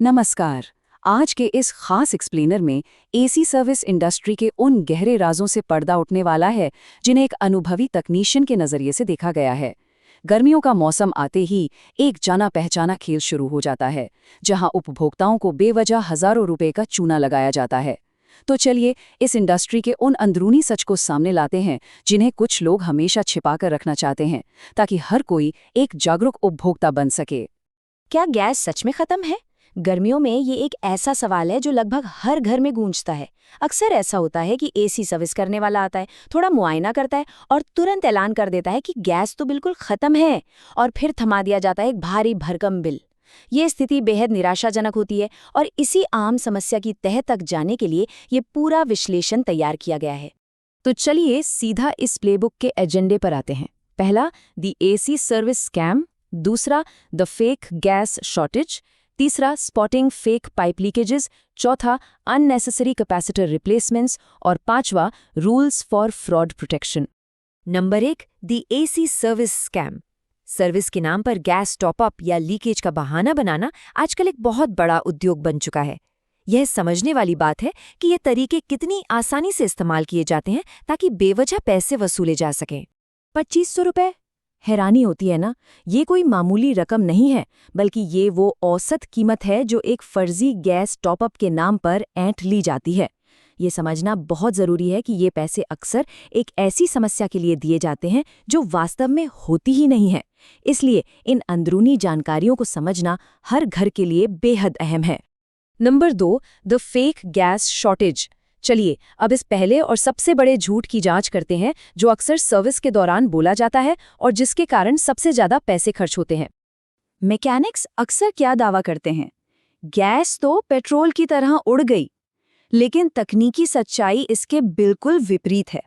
नमस्कार। आज के इस खास एक्सप्लेनर में एसी सर्विस इंडस्ट्री के उन गहरे राजों से पर्दा उठने वाला है जिन्हें एक अनुभवी तकनीशियन के नजरिए से देखा गया है। गर्मियों का मौसम आते ही एक जाना पहचाना खेल शुरू हो जाता है, जहां उपभोक्ताओं को बेवजह हजारों रुपए का चूना लगाया जाता है। तो चलिए इस इंडस्ट्री के उन अंदरूनी सच को सामने लाते हैं जिन्हें कुछ लोग हमेशा छिपाकर रखना चाहते हैं, ताकि हर कोई एक जागरूक उपभोक्ता बन सके। क्या गैस सच में खत्म है? गर्मियों में ये एक ऐसा सवाल है जो लगभग हर घर में गूंजता है। अक्सर ऐसा होता है कि एसी सर्विस करने वाला आता है, थोड़ा मुआयना करता है और तुरंत ऐलान कर देता है कि गैस तो बिल्कुल खत्म है, और फिर थमा दिया जाता है एक भारी भरकम बिल। ये स्थिति बेहद निराशाजनक होती है, और इसी आम समस्या की तह तक जाने के लिए ये पूरा विश्लेषण तैयार किया गया है। तो चलिए सीधा इस प्लेबुक के एजेंडे पर आते हैं। पहला, द एसी सर्विस स्कैम। दूसरा, द फेक गैस शॉर्टेज। तीसरा, स्पॉटिंग फेक पाइप लीकेजेस। चौथा, अननेसेसरी कैपेसिटर रिप्लेसमेंट्स। और पांचवा, rules for fraud protection. Number 1, the AC service scam. Service के नाम पर गैस टॉपअप या लीकेज का बहाना बनाना आजकल एक बहुत बड़ा उद्योग बन चुका है। यह समझने वाली बात है कि ये तरीके कितनी आसानी से इस्तेमाल किए जाते हैं ताकि बेवजह पैसे वसूले जा सकें। 2500 रुपये? हैरानी होती है ना। ये कोई मामूली रकम नहीं है, बल्कि ये वो औसत कीमत है जो एक फर्जी गैस टॉपअप के नाम पर ऐंठ ली जाती है। ये समझना बहुत ज़रूरी है कि ये पैसे अक्सर एक ऐसी समस्या के लिए दिए जाते हैं जो वास्तव में होती ही नहीं है। इसलिए इन अंदरूनी जानकारियों को समझना हर घर के लिए बेहद अहम है। Number 2, the fake gas shortage. चलिए अब इस पहले और सबसे बड़े झूठ की जांच करते हैं जो अक्सर सर्विस के दौरान बोला जाता है और जिसके कारण सबसे ज्यादा पैसे खर्च होते हैं। मैकेनिक्स अक्सर क्या दावा करते हैं? गैस तो पेट्रोल की तरह उड़ गई। लेकिन तकनीकी सच्चाई इसके बिल्कुल विपरीत है।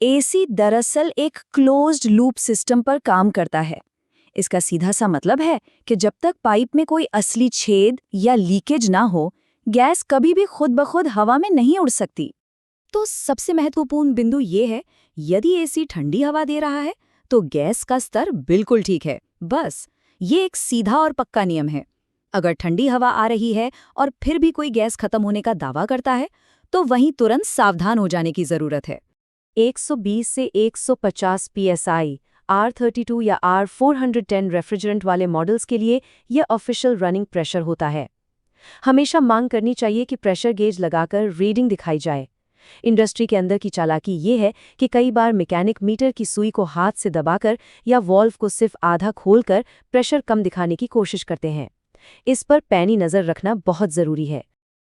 एसी दरअसल एक क्लोज्ड लूप सिस्टम पर काम करता है। इसका सीधा सा मतलब है कि जब तक पाइप में कोई असली छेद या लीकेज ना हो, गैस कभी भी खुद ब खुद हवा में नहीं उड़ सकती। तो सबसे महत्वपूर्ण बिंदु ये है, यदि एसी ठंडी हवा दे रहा है तो गैस का स्तर बिल्कुल ठीक है। बस ये एक सीधा और पक्का नियम है। अगर ठंडी हवा आ रही है और फिर भी कोई गैस खत्म होने का दावा करता है तो वहीं तुरंत सावधान हो जाने की जरूरत है। 120 से 150 psi, R32 या R410 रेफ्रिजरेंट वाले मॉडल्स के लिए यह ऑफिशियल रनिंग प्रेशर होता है। हमेशा मांग करनी चाहिए कि प्रेशर गेज लगाकर रीडिंग दिखाई जाए। इंडस्ट्री के अंदर की चालाकी ये है कि कई बार मैकेनिक मीटर की सुई को हाथ से दबाकर या वॉल्व को सिर्फ आधा खोलकर प्रेशर कम दिखाने की कोशिश करते हैं। इस पर पैनी नजर रखना बहुत जरूरी है।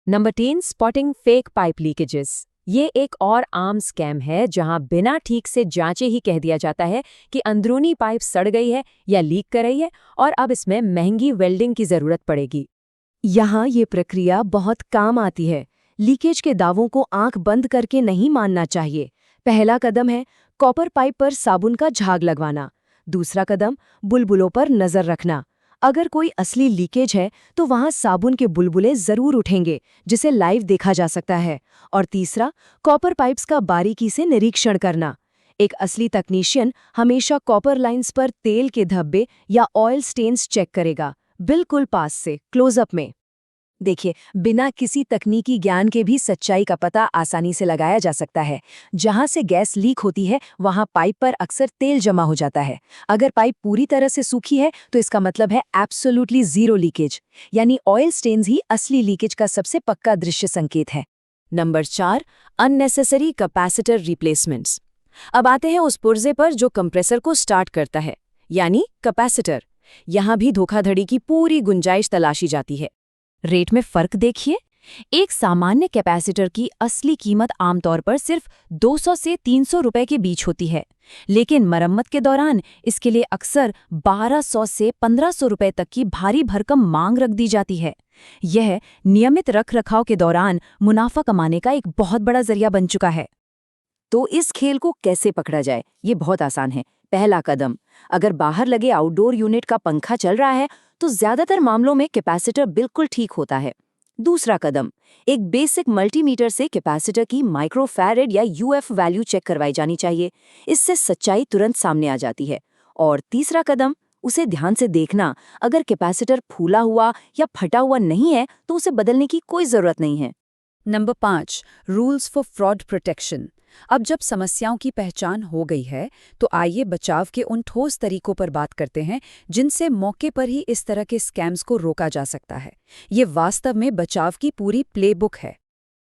Number 3, spotting fake pipe leakages. ये एक और आम स्कैम है जहां बिना ठीक से जांचे ही कह दिया जाता है कि अंदरूनी पाइप सड़ गई है या लीक कर रही है और अब इसमें महंगी वेल्डिंग की जरूरत पड़ेगी। यहाँ ये प्रक्रिया बहुत काम आती है। लीकेज के दावों को आंख बंद करके नहीं मानना चाहिए। पहला कदम है कॉपर पाइप पर साबुन का झाग लगवाना। दूसरा कदम, बुलबुलों पर नजर रखना। अगर कोई असली लीकेज है तो वहां साबुन के बुलबुले जरूर उठेंगे, जिसे लाइव देखा जा सकता है। और तीसरा, कॉपर पाइप्स का बारीकी से निरीक्षण करना। एक असली तकनीशियन हमेशा कॉपर लाइंस पर तेल के धब्बे या ऑयल स्टेन्स चेक करेगा, बिल्कुल पास से, क्लोजअप में। देखिए, बिना किसी तकनीकी ज्ञान के भी सच्चाई का पता आसानी से लगाया जा सकता है। जहां से गैस लीक होती है वहां पाइप पर अक्सर तेल जमा हो जाता है। अगर पाइप पूरी तरह से सूखी है तो इसका मतलब है एब्सोल्युटली जीरो लीकेज, यानी ऑयल स्टेन्स ही असली लीकेज का सबसे पक्का दृश्य संकेत है। Number 4, unnecessary capacitor replacements. अब आते हैं उस पुर्जे पर जो कंप्रेसर को स्टार्ट करता है, यानी कैपेसिटर। यहां भी धोखाधड़ी की पूरी गुंजाइश तलाशी जाती है। रेट में फर्क देखिए। एक सामान्य कैपेसिटर की असली कीमत आमतौर पर सिर्फ 200 से 300 रुपए के बीच होती है, लेकिन मरम्मत के दौरान इसके लिए अक्सर 1200 से 1500 रुपए तक की भारी भरकम मांग रख दी जाती है। यह नियमित रखरखाव के दौरान मुनाफा कमाने का एक बहुत बड़ा जरिया बन चुका है। तो इस खेल को कैसे पकड़ा जाए? ये बहुत आसान है। पहला कदम, अगर बाहर लगे आउटडोर यूनिट का पंखा चल रहा है तो ज्यादातर मामलों में कैपेसिटर बिल्कुल ठीक होता है। दूसरा कदम, एक बेसिक मल्टीमीटर से कैपेसिटर की माइक्रोफैरेड या यूएफ वैल्यू चेक करवाई जानी चाहिए। इससे सच्चाई तुरंत सामने आ जाती है। और तीसरा कदम, उसे ध्यान से देखना। अगर कैपेसिटर फूला हुआ या फटा हुआ नहीं है तो उसे बदलने की कोई जरूरत नहीं है। Number 5, rules for fraud protection. अब जब समस्याओं की पहचान हो गई है तो आइए बचाव के उन ठोस तरीकों पर बात करते हैं जिनसे मौके पर ही इस तरह के स्कैम्स को रोका जा सकता है। ये वास्तव में बचाव की पूरी प्लेबुक है।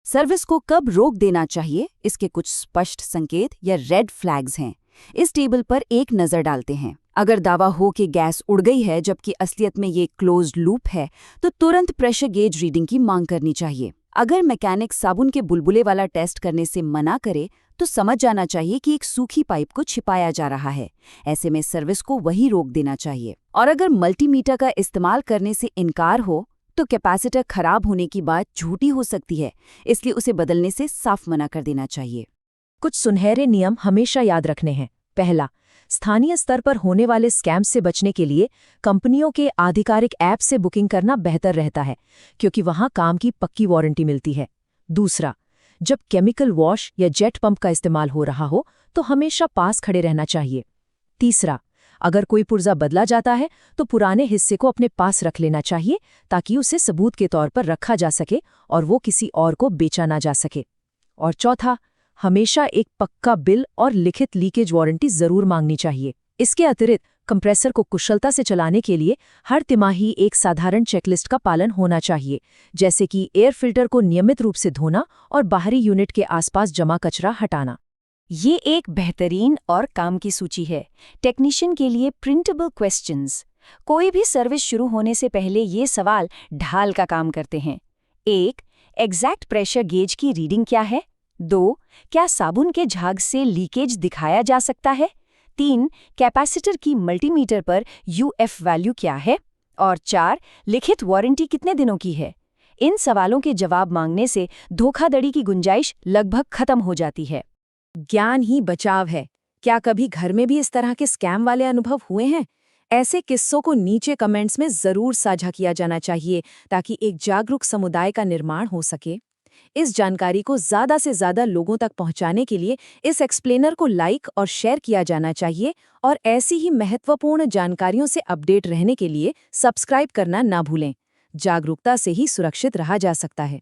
सर्विस को कब रोक देना चाहिए, इसके कुछ स्पष्ट संकेत या रेड फ्लैग्स हैं। इस टेबल पर एक नज़र डालते हैं। अगर दावा हो कि गैस उड़ गई है जबकि असलियत में ये क्लोज्ड लूप है, तो तुरंत प्रेशर गेज रीडिंग की मांग करनी चाहिए। अगर मैकेनिक साबुन के बुलबुले वाला टेस्ट करने से मना करे, तो समझ जाना चाहिए कि एक सूखी पाइप को छिपाया जा रहा है। ऐसे में सर्विस को वही रोक देना चाहिए। और अगर मल्टीमीटर का इस्तेमाल करने से इनकार हो, तो कैपेसिटर खराब होने की बात झूठी हो सकती है, इसलिए उसे बदलने से साफ मना कर देना चाहिए। कुछ सुनहरे नियम हमेशा याद रखने हैं। पहला, स्थानीय स्तर पर होने वाले स्कैम्स से बचने के लिए कंपनियों के आधिकारिक ऐप से बुकिंग करना बेहतर रहता है, क्योंकि वहां काम की पक्की वारंटी मिलती है। दूसरा, जब केमिकल वॉश या जेट पंप का इस्तेमाल हो रहा हो तो हमेशा पास खड़े रहना चाहिए। तीसरा, अगर कोई पुर्जा बदला जाता है तो पुराने हिस्से को अपने पास रख लेना चाहिए ताकि उसे सबूत के तौर पर रखा जा सके और वो किसी और को बेचा ना जा सके। और चौथा, हमेशा एक पक्का बिल और लिखित लीकेज वारंटी जरूर मांगनी चाहिए। इसके अतिरिक्त कंप्रेसर को कुशलता से चलाने के लिए हर तिमाही एक साधारण चेकलिस्ट का पालन होना चाहिए, जैसे कि एयर फिल्टर को नियमित रूप से धोना और बाहरी यूनिट के आसपास जमा कचरा हटाना। ये एक बेहतरीन और काम की सूची है टेक्नीशियन के लिए प्रिंटेबल क्वेश्चंस। कोई भी सर्विस शुरू होने से पहले ये सवाल ढाल का काम करते हैं। 1. एग्जैक्ट प्रेशर गेज की रीडिंग क्या है? 2. क्या साबुन के झाग से लीकेज दिखाया जा सकता है? 3. कैपेसिटर की मल्टीमीटर पर यूएफ वैल्यू क्या है? और 4. लिखित वारंटी कितने दिनों की है? इन सवालों के जवाब मांगने से धोखाधड़ी की गुंजाइश लगभग खत्म हो जाती है। ज्ञान ही बचाव है। क्या कभी घर में भी इस तरह के स्कैम वाले अनुभव हुए हैं? ऐसे किस्सों को नीचे कमेंट्स में जरूर साझा किया जाना चाहिए ताकि एक जागरूक समुदाय का निर्माण हो सके। इस जानकारी को ज़्यादा से ज़्यादा लोगों तक पहुंचाने के लिए इस एक्सप्लेनर को लाइक और शेयर किया जाना चाहिए और ऐसी ही महत्वपूर्ण जानकारियों से अपडेट रहने के लिए सब्सक्राइब करना ना भूलें। जागरूकता से ही सुरक्षित रहा जा सकता है।